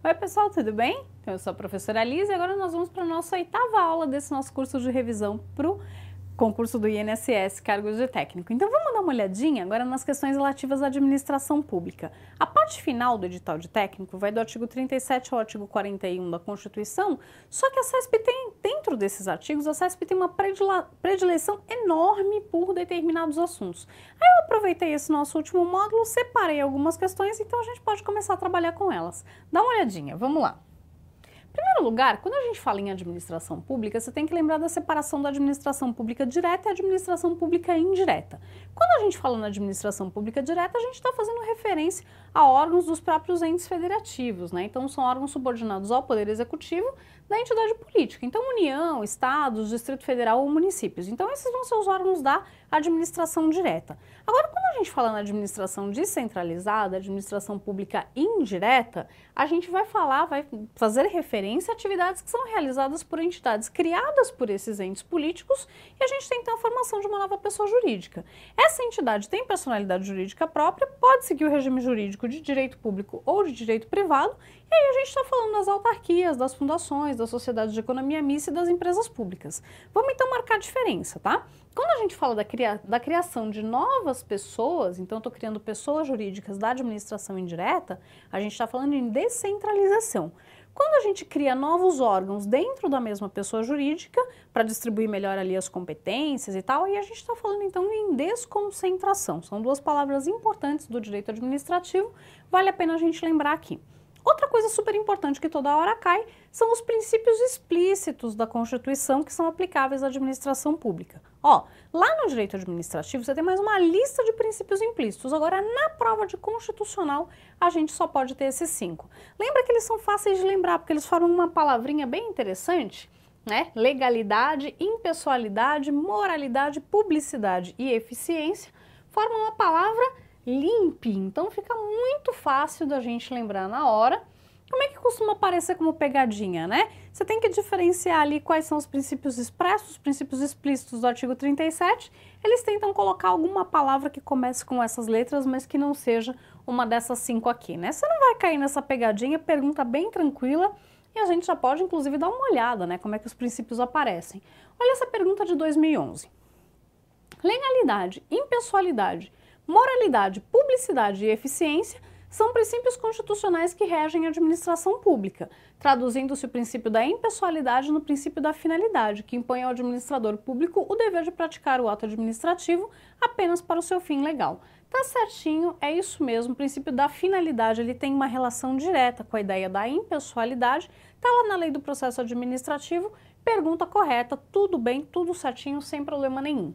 Oi pessoal, tudo bem? Eu sou a professora Liz e agora nós vamos para a nossa 8ª aula desse nosso curso de revisão para o concurso do INSS, cargos de técnico. Então vamos dar uma olhadinha agora nas questões relativas à administração pública. A parte final do edital de técnico vai do artigo 37 ao artigo 41 da Constituição, só que a CESP tem, dentro desses artigos, a CESP tem uma predileção enorme por determinados assuntos. Aí eu aproveitei esse nosso último módulo, separei algumas questões, então a gente pode começar a trabalhar com elas. Dá uma olhadinha, vamos lá. Em primeiro lugar, quando a gente fala em administração pública, você tem que lembrar da separação da administração pública direta e administração pública indireta. Quando a gente fala na administração pública direta, a gente está fazendo referência a órgãos dos próprios entes federativos, né? Então são órgãos subordinados ao Poder Executivo da entidade política. Então União, Estados, Distrito Federal ou municípios. Então esses vão ser os órgãos da administração direta. Agora, quando a gente fala na administração descentralizada, administração pública indireta, a gente vai fazer referência a atividades que são realizadas por entidades criadas por esses entes políticos e a gente tem então a formação de uma nova pessoa jurídica. Essa entidade tem personalidade jurídica própria, pode seguir o regime jurídico de direito público ou de direito privado, e aí a gente está falando das autarquias, das fundações, das sociedades de economia mista e das empresas públicas. Vamos então marcar a diferença, tá? Quando a gente fala da criação de novas pessoas, então eu estou criando pessoas jurídicas da administração indireta, a gente está falando em descentralização. Quando a gente cria novos órgãos dentro da mesma pessoa jurídica, para distribuir melhor ali as competências e tal, e a gente está falando então em desconcentração. São duas palavras importantes do direito administrativo, vale a pena a gente lembrar aqui. Outra coisa super importante que toda hora cai são os princípios explícitos da Constituição que são aplicáveis à administração pública. Ó, lá no direito administrativo você tem mais uma lista de princípios implícitos, agora na prova de constitucional a gente só pode ter esses 5. Lembra que eles são fáceis de lembrar, porque eles formam uma palavrinha bem interessante, né? Legalidade, impessoalidade, moralidade, publicidade e eficiência formam uma palavra limpe, então fica muito fácil da gente lembrar na hora. Como é que costuma aparecer como pegadinha, né? Você tem que diferenciar ali quais são os princípios expressos, os princípios explícitos do artigo 37. Eles tentam colocar alguma palavra que comece com essas letras, mas que não seja uma dessas 5 aqui, né? Você não vai cair nessa pegadinha, pergunta bem tranquila, e a gente já pode inclusive dar uma olhada, né? Como é que os princípios aparecem. Olha essa pergunta de 2011. Legalidade, impessoalidade, moralidade, publicidade e eficiência são princípios constitucionais que regem a administração pública, traduzindo-se o princípio da impessoalidade no princípio da finalidade, que impõe ao administrador público o dever de praticar o ato administrativo apenas para o seu fim legal. Tá certinho, é isso mesmo, o princípio da finalidade ele tem uma relação direta com a ideia da impessoalidade, tá lá na lei do processo administrativo, pergunta correta, tudo bem, tudo certinho, sem problema nenhum.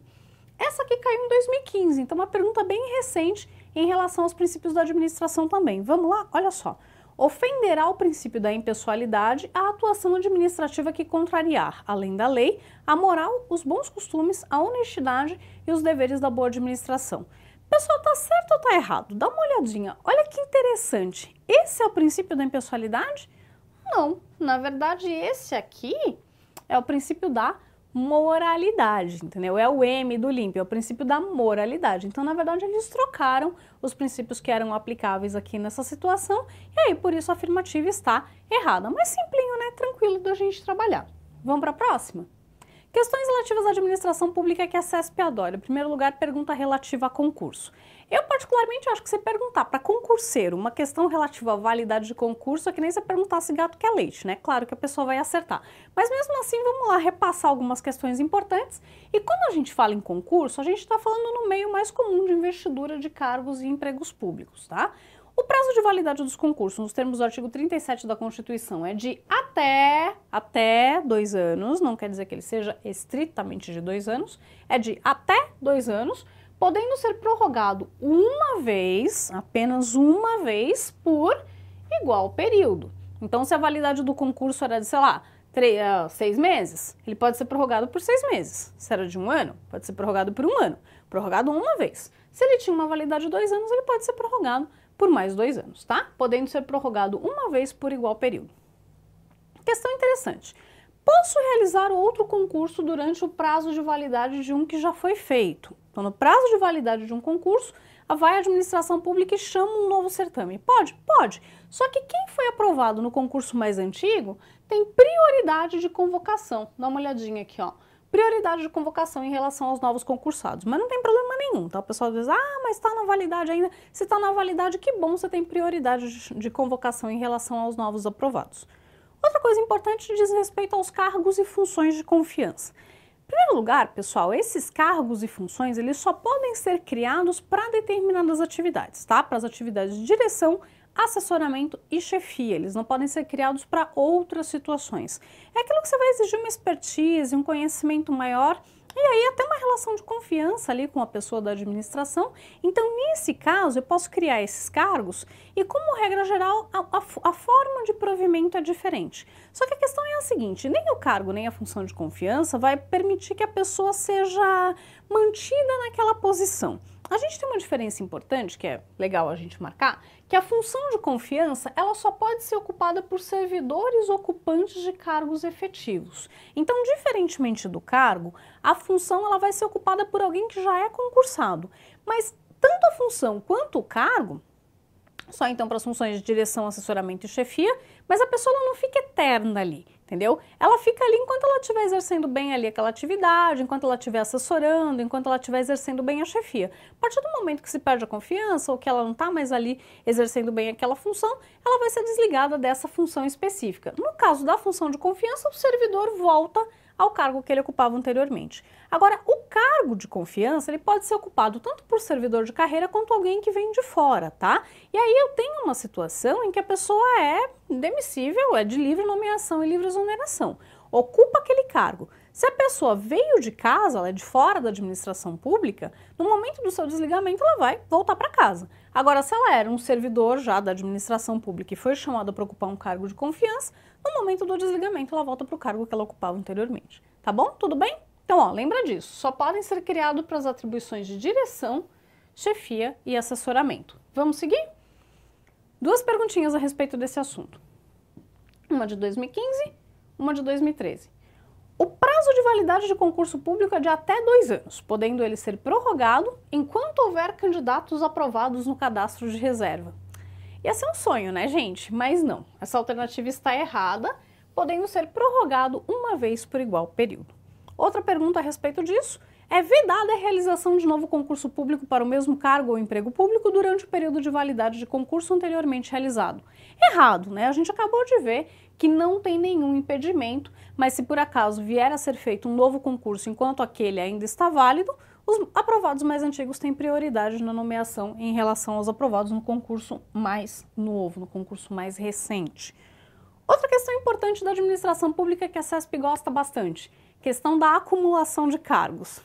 Essa aqui caiu em 2015, então uma pergunta bem recente em relação aos princípios da administração também. Vamos lá? Olha só. Ofenderá o princípio da impessoalidade a atuação administrativa que contrariar, além da lei, a moral, os bons costumes, a honestidade e os deveres da boa administração. Pessoal, tá certo ou tá errado? Dá uma olhadinha. Olha que interessante. Esse é o princípio da impessoalidade? Não. Na verdade, esse aqui é o princípio da moralidade, entendeu? É o M do LIMP, é o princípio da moralidade. Então, na verdade, eles trocaram os princípios que eram aplicáveis aqui nessa situação e aí, por isso, a afirmativa está errada. Mas simplinho, né? Tranquilo da gente trabalhar. Vamos para a próxima? Questões relativas à administração pública que a CESP adora. Em primeiro lugar, pergunta relativa a concurso. Eu, particularmente, acho que você perguntar para concurseiro uma questão relativa à validade de concurso é que nem você perguntasse gato que é leite, né? Claro que a pessoa vai acertar. Mas mesmo assim, vamos lá repassar algumas questões importantes. E quando a gente fala em concurso, a gente está falando no meio mais comum de investidura de cargos e empregos públicos, tá? O prazo de validade dos concursos, nos termos do artigo 37 da Constituição, é de até 2 anos, não quer dizer que ele seja estritamente de 2 anos, é de até 2 anos, podendo ser prorrogado uma vez, apenas uma vez, por igual período. Então, se a validade do concurso era de, sei lá, 6 meses, ele pode ser prorrogado por 6 meses. Se era de 1 ano, pode ser prorrogado por 1 ano, prorrogado uma vez. Se ele tinha uma validade de 2 anos, ele pode ser prorrogado por mais 2 anos, tá? Podendo ser prorrogado uma vez por igual período. Questão interessante. Posso realizar outro concurso durante o prazo de validade de um que já foi feito? Então, no prazo de validade de um concurso, vai à administração pública e chama um novo certame. Pode? Pode. Só que quem foi aprovado no concurso mais antigo tem prioridade de convocação. Dá uma olhadinha aqui, ó. Prioridade de convocação em relação aos novos concursados. Mas não tem problema nenhum, tá? O pessoal diz, mas está na validade ainda. Se está na validade, que bom, você tem prioridade de convocação em relação aos novos aprovados. Outra coisa importante diz respeito aos cargos e funções de confiança. Em primeiro lugar, pessoal, esses cargos e funções, eles só podem ser criados para determinadas atividades, tá? Para as atividades de direção, assessoramento e chefia. Eles não podem ser criados para outras situações. É aquilo que você vai exigir uma expertise, um conhecimento maior e aí até uma relação de confiança ali com a pessoa da administração. Então, nesse caso, eu posso criar esses cargos e, como regra geral, a forma de provimento é diferente. Só que a questão é a seguinte, nem o cargo nem a função de confiança vai permitir que a pessoa seja mantida naquela posição. A gente tem uma diferença importante, que é legal a gente marcar, que a função de confiança, ela só pode ser ocupada por servidores ocupantes de cargos efetivos. Então, diferentemente do cargo, a função ela vai ser ocupada por alguém que já é concursado. Mas tanto a função quanto o cargo, só então para as funções de direção, assessoramento e chefia, mas a pessoa ela não fica eterna ali, entendeu? Ela fica ali enquanto ela estiver exercendo bem ali aquela atividade, enquanto ela estiver assessorando, enquanto ela estiver exercendo bem a chefia. A partir do momento que se perde a confiança ou que ela não está mais ali exercendo bem aquela função, ela vai ser desligada dessa função específica. No caso da função de confiança, o servidor volta ao cargo que ele ocupava anteriormente. Agora, o cargo de confiança, ele pode ser ocupado tanto por servidor de carreira quanto alguém que vem de fora, tá? E aí eu tenho uma situação em que a pessoa é demissível, é de livre nomeação e livre exoneração. Ocupa aquele cargo. Se a pessoa veio de casa, ela é de fora da administração pública, no momento do seu desligamento ela vai voltar para casa. Agora, se ela era um servidor já da administração pública e foi chamada para ocupar um cargo de confiança, no momento do desligamento ela volta para o cargo que ela ocupava anteriormente. Tá bom? Tudo bem? Então, ó, lembra disso. Só podem ser criados para as atribuições de direção, chefia e assessoramento. Vamos seguir? Duas perguntinhas a respeito desse assunto. Uma de 2015, uma de 2013. O prazo de validade de concurso público é de até 2 anos, podendo ele ser prorrogado enquanto houver candidatos aprovados no cadastro de reserva. Ia ser um sonho, né, gente? Mas não. Essa alternativa está errada, podendo ser prorrogado uma vez por igual período. Outra pergunta a respeito disso: é vedada a realização de novo concurso público para o mesmo cargo ou emprego público durante o período de validade de concurso anteriormente realizado? Errado, né? A gente acabou de ver que não tem nenhum impedimento, mas se por acaso vier a ser feito um novo concurso enquanto aquele ainda está válido, os aprovados mais antigos têm prioridade na nomeação em relação aos aprovados no concurso mais novo, no concurso mais recente. Outra questão importante da administração pública que a CESP gosta bastante, questão da acumulação de cargos.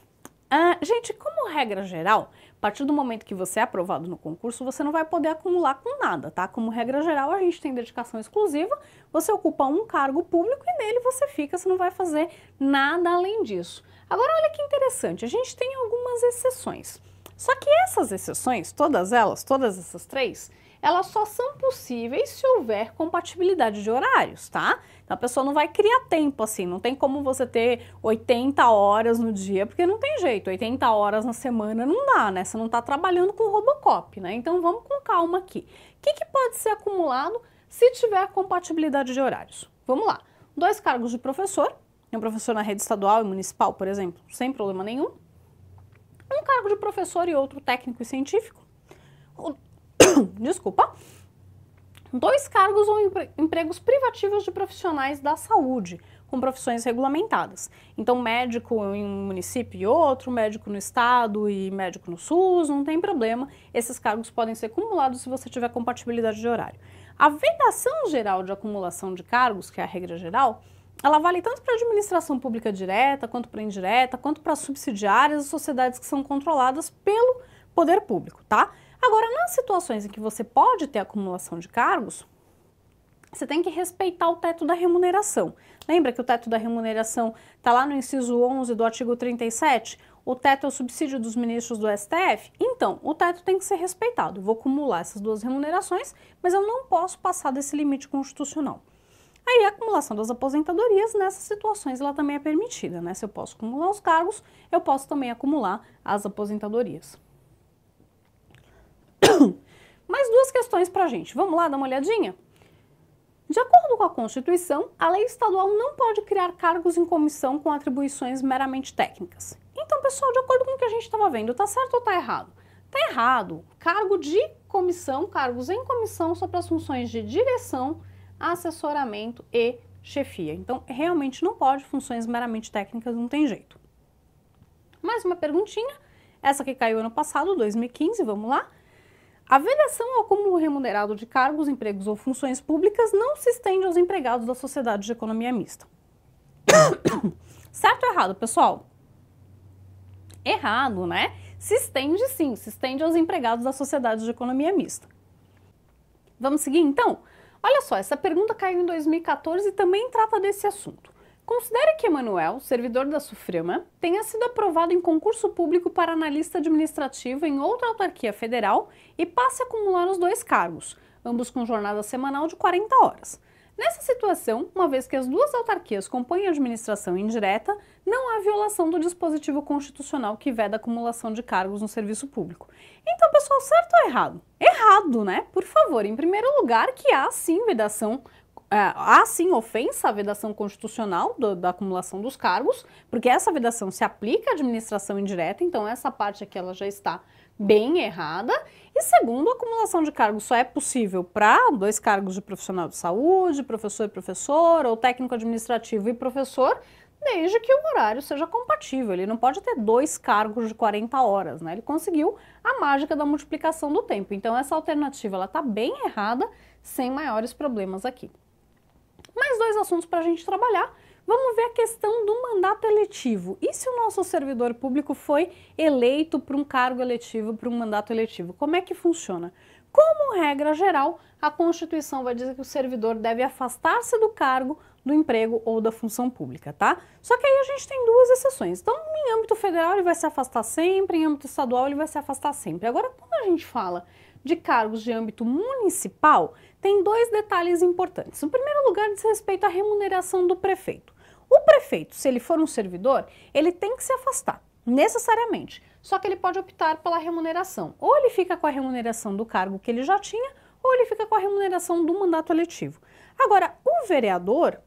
Gente, como regra geral, a partir do momento que você é aprovado no concurso, você não vai poder acumular com nada, tá? Como regra geral, a gente tem dedicação exclusiva, você ocupa um cargo público e nele você fica, você não vai fazer nada além disso. Agora, olha que interessante, a gente tem algumas exceções. Só que essas exceções, todas elas, todas essas 3, elas só são possíveis se houver compatibilidade de horários, tá? Então a pessoa não vai criar tempo assim, não tem como você ter 80 horas no dia, porque não tem jeito, 80 horas na semana não dá, né? Você não tá trabalhando com Robocop, né? Então vamos com calma aqui. O que pode ser acumulado se tiver compatibilidade de horários? Vamos lá, 2 cargos de professor, um professor na rede estadual e municipal, por exemplo, sem problema nenhum. Um cargo de professor e outro técnico e científico. Desculpa. 2 cargos ou empregos privativos de profissionais da saúde, com profissões regulamentadas. Então, médico em um município e outro, médico no estado e médico no SUS, não tem problema. Esses cargos podem ser acumulados se você tiver compatibilidade de horário. A vedação geral de acumulação de cargos, que é a regra geral, ela vale tanto para a administração pública direta, quanto para indireta, quanto para subsidiárias e sociedades que são controladas pelo poder público, tá? Agora, nas situações em que você pode ter acumulação de cargos, você tem que respeitar o teto da remuneração. Lembra que o teto da remuneração está lá no inciso 11 do artigo 37? O teto é o subsídio dos ministros do STF? Então, o teto tem que ser respeitado. Eu vou acumular essas 2 remunerações, mas eu não posso passar desse limite constitucional. Aí a acumulação das aposentadorias, nessas situações, ela também é permitida, né? Se eu posso acumular os cargos, eu posso também acumular as aposentadorias. Mais duas questões pra gente. Vamos lá dar uma olhadinha? De acordo com a Constituição, a lei estadual não pode criar cargos em comissão com atribuições meramente técnicas. Então, pessoal, de acordo com o que a gente estava vendo, tá certo ou tá errado? Tá errado. Cargo de comissão, cargos em comissão sobre as funções de direção, assessoramento e chefia. Então, realmente não pode, funções meramente técnicas não tem jeito. Mais uma perguntinha, essa que caiu ano passado, 2015, vamos lá. A vedação ao acúmulo remunerado de cargos, empregos ou funções públicas não se estende aos empregados da sociedade de economia mista. Certo ou errado, pessoal? Errado, né? Se estende sim, se estende aos empregados da sociedade de economia mista. Vamos seguir então? Olha só, essa pergunta caiu em 2014 e também trata desse assunto. Considere que Emanuel, servidor da SUFRAMA, tenha sido aprovado em concurso público para analista administrativo em outra autarquia federal e passe a acumular os dois cargos, ambos com jornada semanal de 40 horas. Nessa situação, uma vez que as duas autarquias compõem a administração indireta, não há violação do dispositivo constitucional que veda a acumulação de cargos no serviço público. Então, pessoal, certo ou errado? Errado, né? Por favor, em primeiro lugar, que há sim vedação, há sim ofensa à vedação constitucional da acumulação dos cargos, porque essa vedação se aplica à administração indireta, então essa parte aqui ela já está bem errada. E segundo, a acumulação de cargos só é possível para dois cargos de profissional de saúde, professor e professora, ou técnico administrativo e professor, desde que o horário seja compatível. Ele não pode ter dois cargos de 40 horas, né? Ele conseguiu a mágica da multiplicação do tempo. Então essa alternativa ela está bem errada, sem maiores problemas aqui. Mais dois assuntos para a gente trabalhar. Vamos ver a questão do mandato eletivo. E se o nosso servidor público foi eleito para um cargo eletivo, para um mandato eletivo? Como é que funciona? Como regra geral, a Constituição vai dizer que o servidor deve afastar-se do cargo, do emprego ou da função pública, tá? Só que aí a gente tem duas exceções. Então, em âmbito federal ele vai se afastar sempre, em âmbito estadual ele vai se afastar sempre. Agora, quando a gente fala de cargos de âmbito municipal, tem dois detalhes importantes. O primeiro lugar diz respeito à remuneração do prefeito. O prefeito, se ele for um servidor, ele tem que se afastar, necessariamente. Só que ele pode optar pela remuneração. Ou ele fica com a remuneração do cargo que ele já tinha, ou ele fica com a remuneração do mandato eletivo. Agora, o vereador,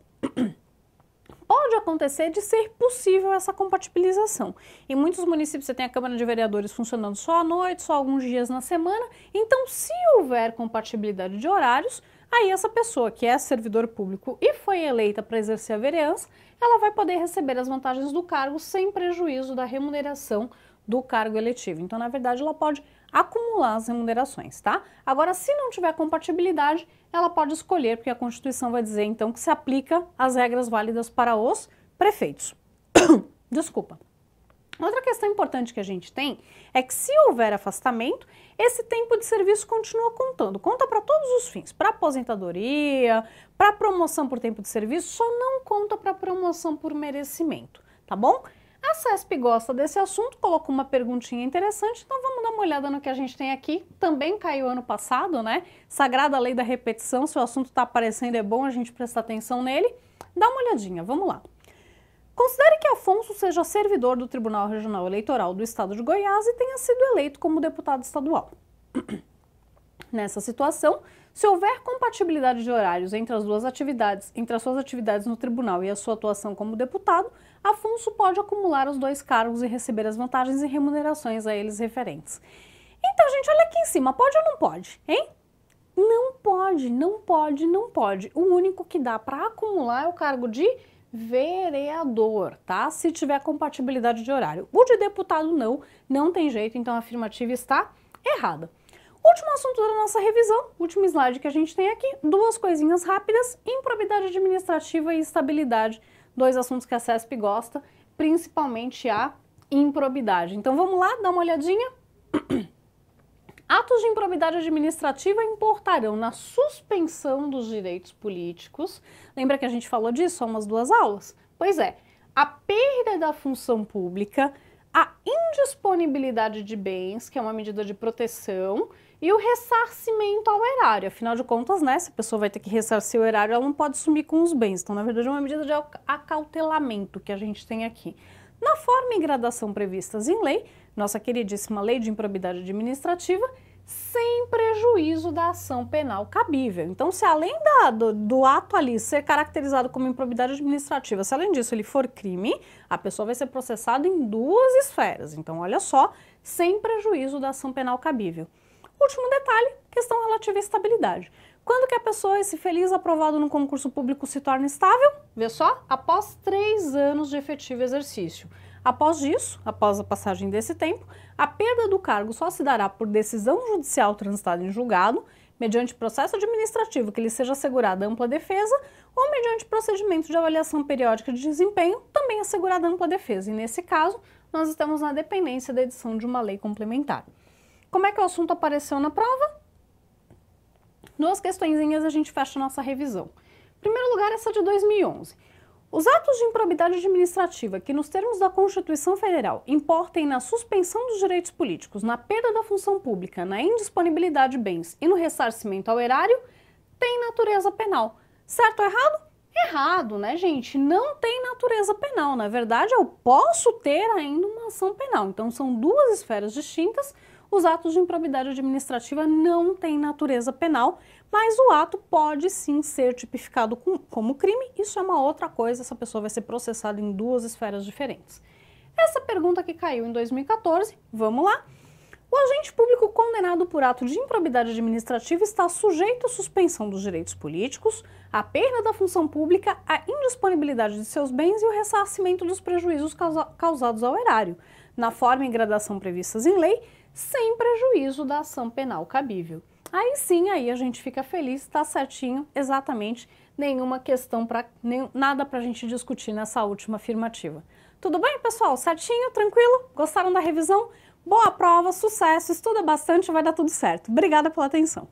pode acontecer de ser possível essa compatibilização. Em muitos municípios você tem a Câmara de Vereadores funcionando só à noite, só alguns dias na semana. Então, se houver compatibilidade de horários, aí essa pessoa que é servidor público e foi eleita para exercer a vereança, ela vai poder receber as vantagens do cargo sem prejuízo da remuneração do cargo eletivo. Então, na verdade, ela pode acumular as remunerações, tá? Agora, se não tiver compatibilidade, ela pode escolher, porque a Constituição vai dizer, então, que se aplica as regras válidas para os prefeitos. Desculpa. Outra questão importante que a gente tem é que se houver afastamento, esse tempo de serviço continua contando. Conta para todos os fins, para aposentadoria, para promoção por tempo de serviço, só não conta para promoção por merecimento, tá bom? A CESP gosta desse assunto, colocou uma perguntinha interessante, então vamos dar uma olhada no que a gente tem aqui. Também caiu ano passado, né? Sagrada lei da repetição, se o assunto está aparecendo é bom a gente prestar atenção nele. Dá uma olhadinha, vamos lá. Considere que Afonso seja servidor do Tribunal Regional Eleitoral do Estado de Goiás e tenha sido eleito como deputado estadual. Nessa situação, se houver compatibilidade de horários entre as suas atividades no tribunal e a sua atuação como deputado, Afonso pode acumular os dois cargos e receber as vantagens e remunerações a eles referentes. Então, gente, olha aqui em cima, pode ou não pode, hein? Não pode, não pode, não pode. O único que dá para acumular é o cargo de vereador, tá? Se tiver compatibilidade de horário. O de deputado não tem jeito, então a afirmativa está errada. Último assunto da nossa revisão, último slide que a gente tem aqui, duas coisinhas rápidas, improbidade administrativa e estabilidade, dois assuntos que a CESP gosta, principalmente a improbidade. Então vamos lá, dar uma olhadinha. Atos de improbidade administrativa importarão na suspensão dos direitos políticos. Lembra que a gente falou disso há umas duas aulas? Pois é, a perda da função pública, a indisponibilidade de bens, que é uma medida de proteção, e o ressarcimento ao erário. Afinal de contas, né, se a pessoa vai ter que ressarcir o erário, ela não pode sumir com os bens. Então, na verdade, é uma medida de acautelamento que a gente tem aqui. Na forma e gradação previstas em lei, nossa queridíssima Lei de Improbidade Administrativa, sem prejuízo da ação penal cabível. Então, se além do ato ali ser caracterizado como improbidade administrativa, se além disso ele for crime, a pessoa vai ser processada em duas esferas. Então, olha só, sem prejuízo da ação penal cabível. Último detalhe, questão relativa à estabilidade. Quando que a pessoa, esse feliz aprovado no concurso público, se torna estável? Vê só, após 3 anos de efetivo exercício. Após isso, após a passagem desse tempo, a perda do cargo só se dará por decisão judicial transitada em julgado, mediante processo administrativo que lhe seja assegurada ampla defesa, ou mediante procedimento de avaliação periódica de desempenho, também assegurada ampla defesa. E nesse caso, nós estamos na dependência da edição de uma lei complementar. Como é que o assunto apareceu na prova? 2 questõezinhas a gente fecha a nossa revisão. Em primeiro lugar, essa de 2011. Os atos de improbidade administrativa que, nos termos da Constituição Federal, importem na suspensão dos direitos políticos, na perda da função pública, na indisponibilidade de bens e no ressarcimento ao erário, têm natureza penal. Certo ou errado? Errado, né, gente? Não tem natureza penal. Na verdade, eu posso ter ainda uma ação penal. Então, são 2 esferas distintas. Os atos de improbidade administrativa não têm natureza penal, mas o ato pode sim ser tipificado como crime. Isso é uma outra coisa, essa pessoa vai ser processada em 2 esferas diferentes. Essa pergunta que caiu em 2014, vamos lá. O agente público condenado por ato de improbidade administrativa está sujeito à suspensão dos direitos políticos, à perda da função pública, à indisponibilidade de seus bens e o ressarcimento dos prejuízos causados ao erário, na forma e gradação previstas em lei, sem prejuízo da ação penal cabível. Aí sim, aí a gente fica feliz, tá certinho, exatamente, nenhuma questão, nada pra gente discutir nessa última afirmativa. Tudo bem, pessoal? Certinho? Tranquilo? Gostaram da revisão? Boa prova, sucesso, estuda bastante, vai dar tudo certo. Obrigada pela atenção.